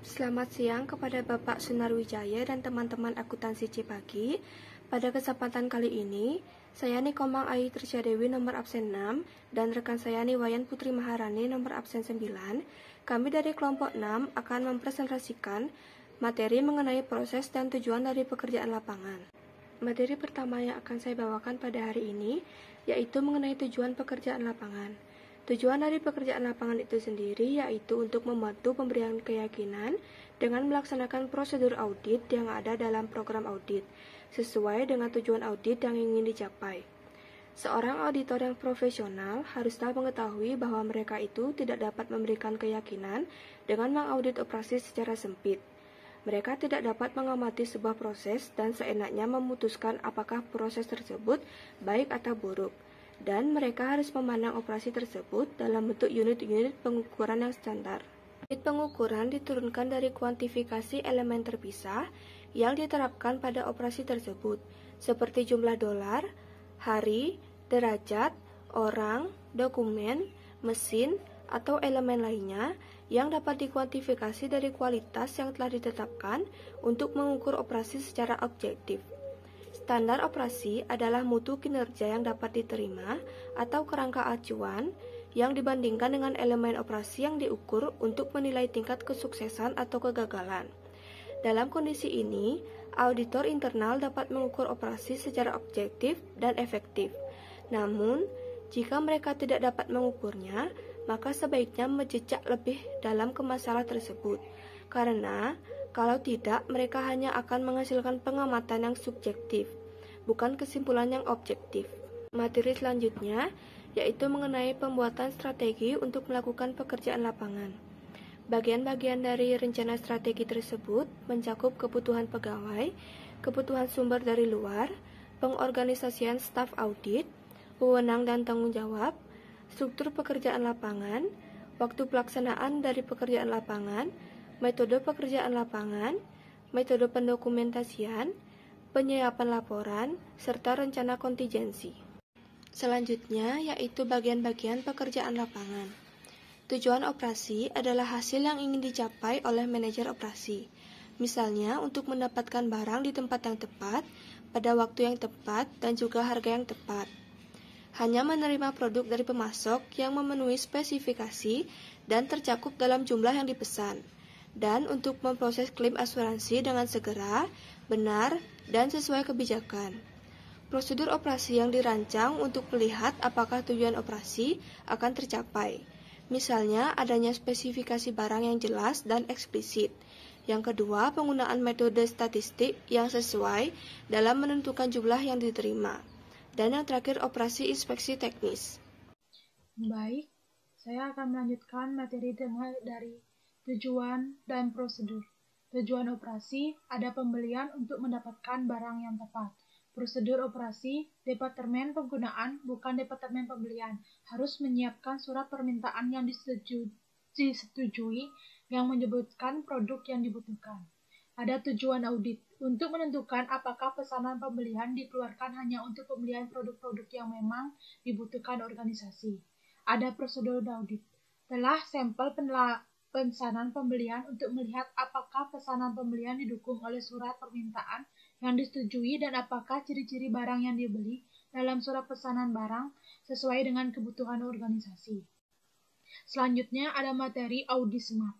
Selamat siang kepada Bapak Sunarwijaya dan teman-teman akuntansi Cipagi. Pada kesempatan kali ini, saya Nikomang Ayu Trisyadewi nomor absen 6 dan rekan saya Niwayan Putri Maharani nomor absen 9. Kami dari kelompok 6 akan mempresentasikan materi mengenai proses dan tujuan dari pekerjaan lapangan. Materi pertama yang akan saya bawakan pada hari ini yaitu mengenai tujuan pekerjaan lapangan. Tujuan dari pekerjaan lapangan itu sendiri yaitu untuk membantu pemberian keyakinan dengan melaksanakan prosedur audit yang ada dalam program audit, sesuai dengan tujuan audit yang ingin dicapai. Seorang auditor yang profesional haruslah mengetahui bahwa mereka itu tidak dapat memberikan keyakinan dengan mengaudit operasi secara sempit. Mereka tidak dapat mengamati sebuah proses dan seenaknya memutuskan apakah proses tersebut baik atau buruk. Dan mereka harus memandang operasi tersebut dalam bentuk unit-unit pengukuran yang standar. Unit pengukuran diturunkan dari kuantifikasi elemen terpisah yang diterapkan pada operasi tersebut, seperti jumlah dolar, hari, derajat, orang, dokumen, mesin, atau elemen lainnya yang dapat dikuantifikasi dari kualitas yang telah ditetapkan untuk mengukur operasi secara objektif. Standar operasi adalah mutu kinerja yang dapat diterima atau kerangka acuan yang dibandingkan dengan elemen operasi yang diukur untuk menilai tingkat kesuksesan atau kegagalan. Dalam kondisi ini, auditor internal dapat mengukur operasi secara objektif dan efektif. Namun, jika mereka tidak dapat mengukurnya, maka sebaiknya menjejak lebih dalam ke masalah tersebut. Karena kalau tidak, mereka hanya akan menghasilkan pengamatan yang subjektif, bukan kesimpulan yang objektif. Materi selanjutnya yaitu mengenai pembuatan strategi untuk melakukan pekerjaan lapangan. Bagian-bagian dari rencana strategi tersebut mencakup kebutuhan pegawai, kebutuhan sumber dari luar, pengorganisasian staf audit, wewenang dan tanggung jawab, struktur pekerjaan lapangan, waktu pelaksanaan dari pekerjaan lapangan, metode pekerjaan lapangan, metode pendokumentasian, penyiapan laporan, serta rencana kontingensi. Selanjutnya yaitu bagian-bagian pekerjaan lapangan. Tujuan operasi adalah hasil yang ingin dicapai oleh manajer operasi. Misalnya untuk mendapatkan barang di tempat yang tepat, pada waktu yang tepat, dan juga harga yang tepat. Hanya menerima produk dari pemasok yang memenuhi spesifikasi dan tercakup dalam jumlah yang dipesan. Dan untuk memproses klaim asuransi dengan segera, benar, dan sesuai kebijakan. Prosedur operasi yang dirancang untuk melihat apakah tujuan operasi akan tercapai. Misalnya, adanya spesifikasi barang yang jelas dan eksplisit. Yang kedua, penggunaan metode statistik yang sesuai dalam menentukan jumlah yang diterima. Dan yang terakhir, operasi inspeksi teknis. Baik, saya akan melanjutkan materi dari tujuan dan prosedur. Tujuan operasi ada pembelian untuk mendapatkan barang yang tepat. Prosedur operasi, departemen penggunaan, bukan departemen pembelian, harus menyiapkan surat permintaan yang disetujui yang menyebutkan produk yang dibutuhkan. Ada tujuan audit, untuk menentukan apakah pesanan pembelian dikeluarkan hanya untuk pembelian produk-produk yang memang dibutuhkan organisasi. Ada prosedur audit, telah sampel pesanan pembelian untuk melihat apakah pesanan pembelian didukung oleh surat permintaan yang disetujui dan apakah ciri-ciri barang yang dibeli dalam surat pesanan barang sesuai dengan kebutuhan organisasi. Selanjutnya ada materi Audit Smart.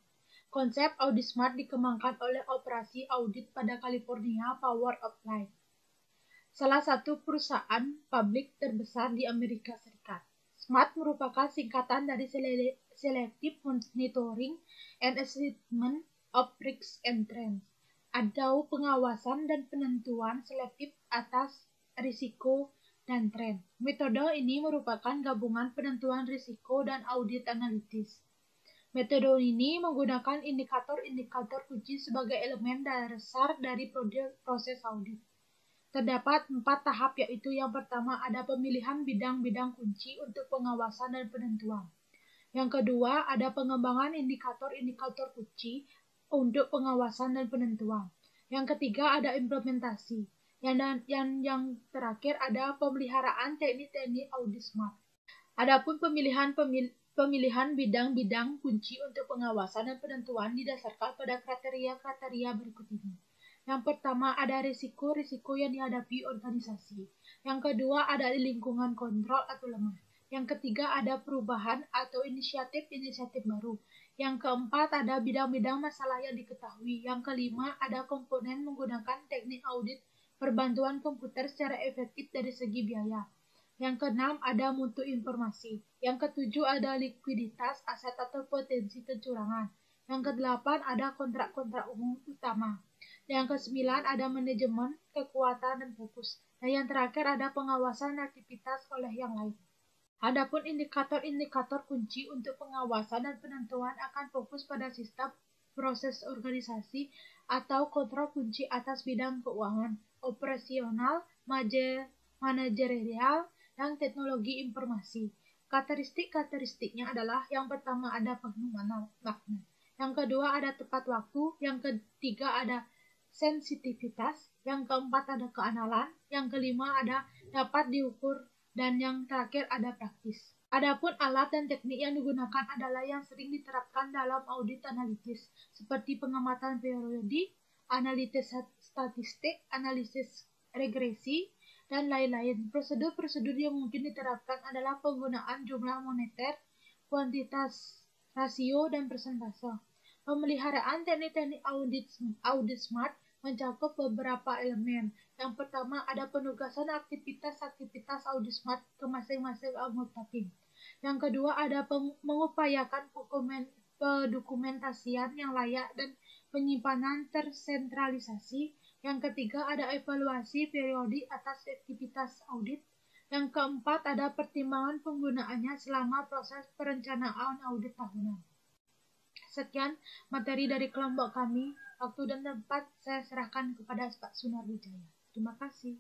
Konsep Audit Smart dikembangkan oleh Operasi Audit pada California Power of Light, salah satu perusahaan publik terbesar di Amerika Serikat. SMART merupakan singkatan dari Selective Monitoring and Assessment of Risks and Trends, atau pengawasan dan penentuan selektif atas risiko dan tren. Metode ini merupakan gabungan penentuan risiko dan audit analitis. Metode ini menggunakan indikator-indikator kunci sebagai elemen dasar dari proses audit. Terdapat 4 tahap, yaitu yang pertama ada pemilihan bidang-bidang kunci untuk pengawasan dan penentuan. Yang kedua ada pengembangan indikator-indikator kunci untuk pengawasan dan penentuan. Yang ketiga ada implementasi. Yang terakhir ada pemeliharaan teknik-teknik Audit Smart. Adapun pemilihan Pemilihan bidang-bidang kunci untuk pengawasan dan penentuan didasarkan pada kriteria-kriteria berikut ini. Yang pertama ada risiko-risiko yang dihadapi organisasi. Yang kedua ada lingkungan kontrol atau lemah. Yang ketiga ada perubahan atau inisiatif-inisiatif baru. Yang keempat ada bidang-bidang masalah yang diketahui. Yang kelima ada komponen menggunakan teknik audit perbantuan komputer secara efektif dari segi biaya. Yang keenam ada mutu informasi. Yang ketujuh ada likuiditas aset atau potensi kecurangan. Yang kedelapan ada kontrak-kontrak umum utama. Yang kesembilan ada manajemen, kekuatan, dan fokus. Dan yang terakhir ada pengawasan aktivitas oleh yang lain. Adapun indikator-indikator kunci untuk pengawasan dan penentuan akan fokus pada sistem, proses organisasi, atau kontrol kunci atas bidang keuangan, operasional, manajerial, dan teknologi informasi. Karakteristik-karakteristiknya adalah yang pertama ada penuh makna, yang kedua ada tepat waktu, yang ketiga ada sensitivitas, yang keempat ada keanalan, yang kelima ada dapat diukur, dan yang terakhir ada praktis. Adapun alat dan teknik yang digunakan adalah yang sering diterapkan dalam audit analitis, seperti pengamatan periodik, analisis statistik, analisis regresi, dan lain-lain. Prosedur-prosedur yang mungkin diterapkan adalah penggunaan jumlah moneter, kuantitas, rasio, dan persentase. Pemeliharaan teknik-teknik audit smart mencakup beberapa elemen. Yang pertama ada penugasan aktivitas-aktivitas audit smart ke masing-masing anggota tim. Yang kedua ada mengupayakan pendokumentasian yang layak dan penyimpanan tersentralisasi. Yang ketiga ada evaluasi periodik atas aktivitas audit. Yang keempat ada pertimbangan penggunaannya selama proses perencanaan audit tahunan. Sekian materi dari kelompok kami. Waktu dan tempat saya serahkan kepada Pak Sunarwijaya. Terima kasih.